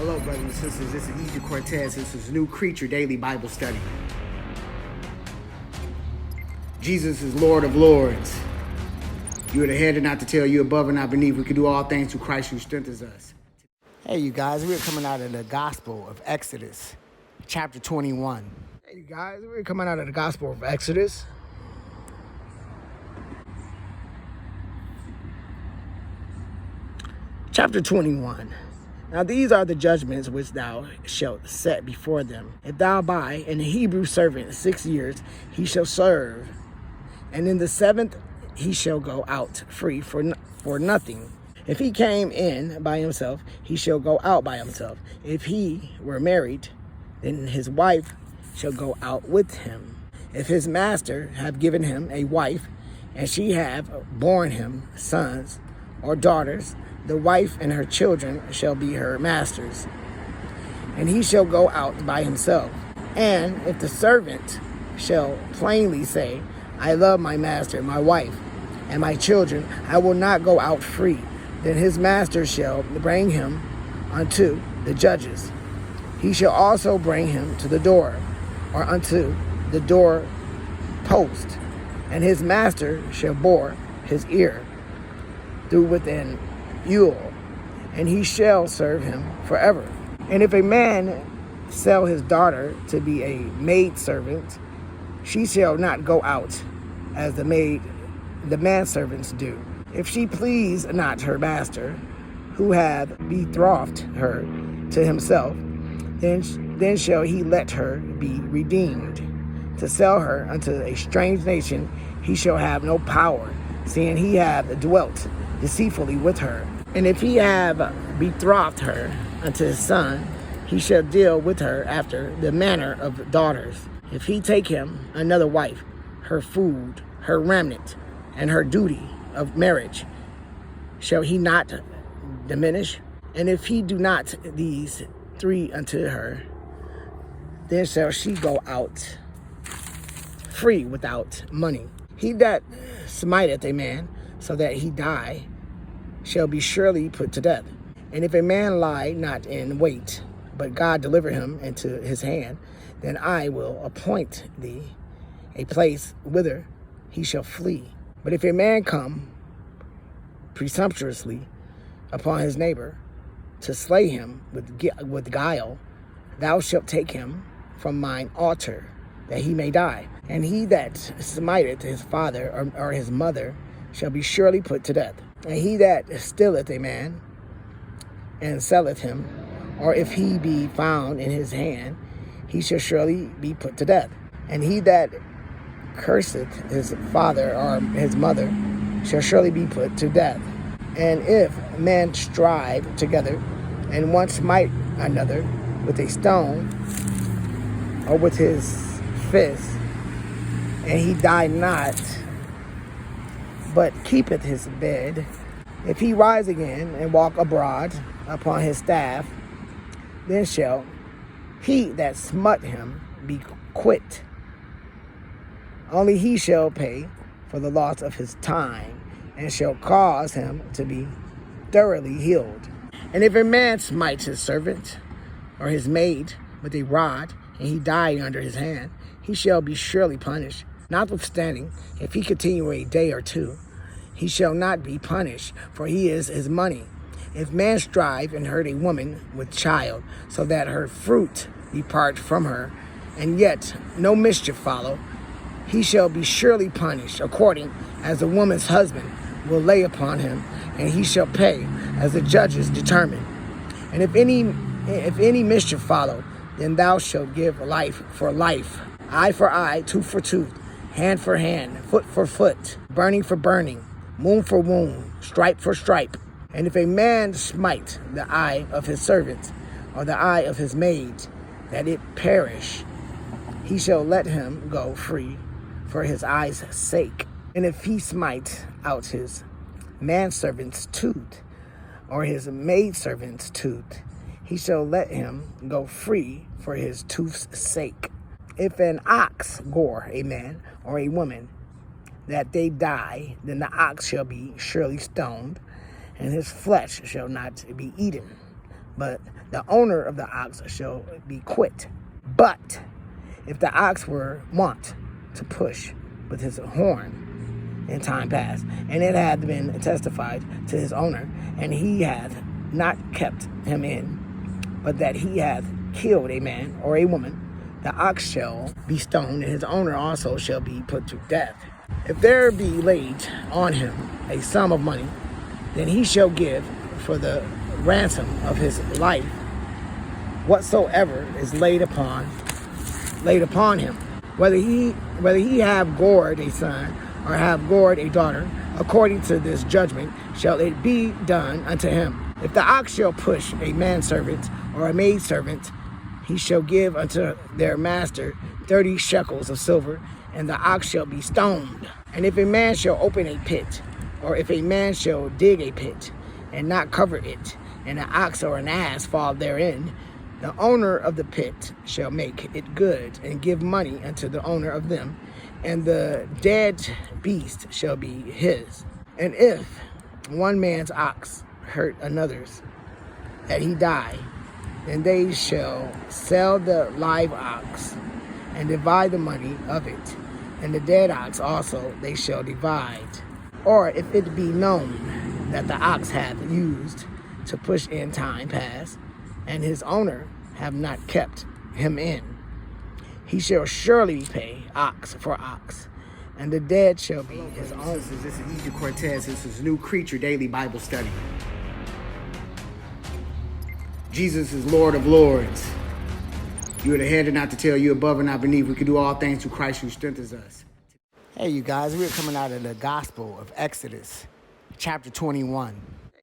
Hello, brothers and sisters. This is Egypt Cortez. This is New Creature Daily Bible Study. Jesus is Lord of Lords. You are the head and not the tail. You are above and not beneath. We can do all things through Christ who strengthens us. Hey, you guys. We're coming out of the Gospel of Exodus, chapter 21. Hey, you guys. We're coming out of the Gospel of Exodus. Chapter 21. Now these are the judgments which thou shalt set before them. If thou buy an Hebrew servant 6 years, he shall serve, and in the 7th he shall go out free for nothing. If he came in by himself, he shall go out by himself. If he were married, then his wife shall go out with him. If his master have given him a wife, and she have borne him sons or daughters, the wife and her children shall be her master's, and he shall go out by himself. And if the servant shall plainly say, I love my master, my wife, and my children, I will not go out free, then his master shall bring him unto the judges. He shall also bring him to the door, or unto the door post, and his master shall bore his ear through with an Ewell, and he shall serve him forever. And if a man sell his daughter to be a maidservant, she shall not go out as the manservants do. If she please not her master, who hath betrothed her to himself, then shall he let her be redeemed. To sell her unto a strange nation, he shall have no power, seeing he hath dwelt deceitfully with her. And if he have betrothed her unto his son, he shall deal with her after the manner of daughters. If he take him another wife, her food, her remnant, and her duty of marriage, shall he not diminish? And if he do not these three unto her, then shall she go out free without money. He that smiteth a man so that he die shall be surely put to death. And if a man lie not in wait, but God deliver him into his hand, then I will appoint thee a place whither he shall flee. But if a man come presumptuously upon his neighbor to slay him with guile, thou shalt take him from mine altar, that he may die. And he that smiteth his father or his mother shall be surely put to death. And he that stealeth a man and selleth him, or if he be found in his hand, he shall surely be put to death. And he that curseth his father or his mother shall surely be put to death. And if men strive together, and one smite another with a stone or with his fist, and he die not, but keepeth his bed, if he rise again and walk abroad upon his staff, then shall he that smut him be quit. Only he shall pay for the loss of his time, and shall cause him to be thoroughly healed. And if a man smites his servant or his maid with a rod, and he die under his hand, he shall be surely punished. Notwithstanding, if he continue a day or two, he shall not be punished, for he is his money. If man strive and hurt a woman with child, so that her fruit depart from her, and yet no mischief follow, he shall be surely punished, according as the woman's husband will lay upon him, and he shall pay as the judges determine. And if any mischief follow, then thou shalt give life for life, eye for eye, tooth for tooth, hand for hand, foot for foot, burning for burning, wound for wound, stripe for stripe. And if a man smite the eye of his servant, or the eye of his maid, that it perish, he shall let him go free for his eye's sake. And if he smite out his manservant's tooth, or his maidservant's tooth, he shall let him go free for his tooth's sake. If an ox gore a man or a woman, that they die, then the ox shall be surely stoned, and his flesh shall not be eaten. But the owner of the ox shall be quit. But if the ox were wont to push with his horn in time past, and it had been testified to his owner, and he hath not kept him in, but that he hath killed a man or a woman, the ox shall be stoned, and his owner also shall be put to death. If there be laid on him a sum of money, then he shall give for the ransom of his life whatsoever is laid upon him, whether he have gored a son or have gored a daughter, according to this judgment shall it be done unto him. If the ox shall push a manservant or a maidservant, he shall give unto their master 30 shekels of silver, and the ox shall be stoned. And if a man shall open a pit, or if a man shall dig a pit, and not cover it, and an ox or an ass fall therein, the owner of the pit shall make it good, and give money unto the owner of them, and the dead beast shall be his. And if one man's ox hurt another's, that he die, then they shall sell the live ox, and divide the money of it, and the dead ox also they shall divide. Or if it be known that the ox hath used to push in time past, and his owner have not kept him in, he shall surely pay ox for ox, and the dead shall be his own. This is E.J. Cortez. This is New Creature Daily Bible Study. Jesus is Lord of Lords. You are the head and not the tail. You above and not beneath. We can do all things through Christ who strengthens us. Hey, you guys, we're coming out of the Gospel of Exodus, chapter 21.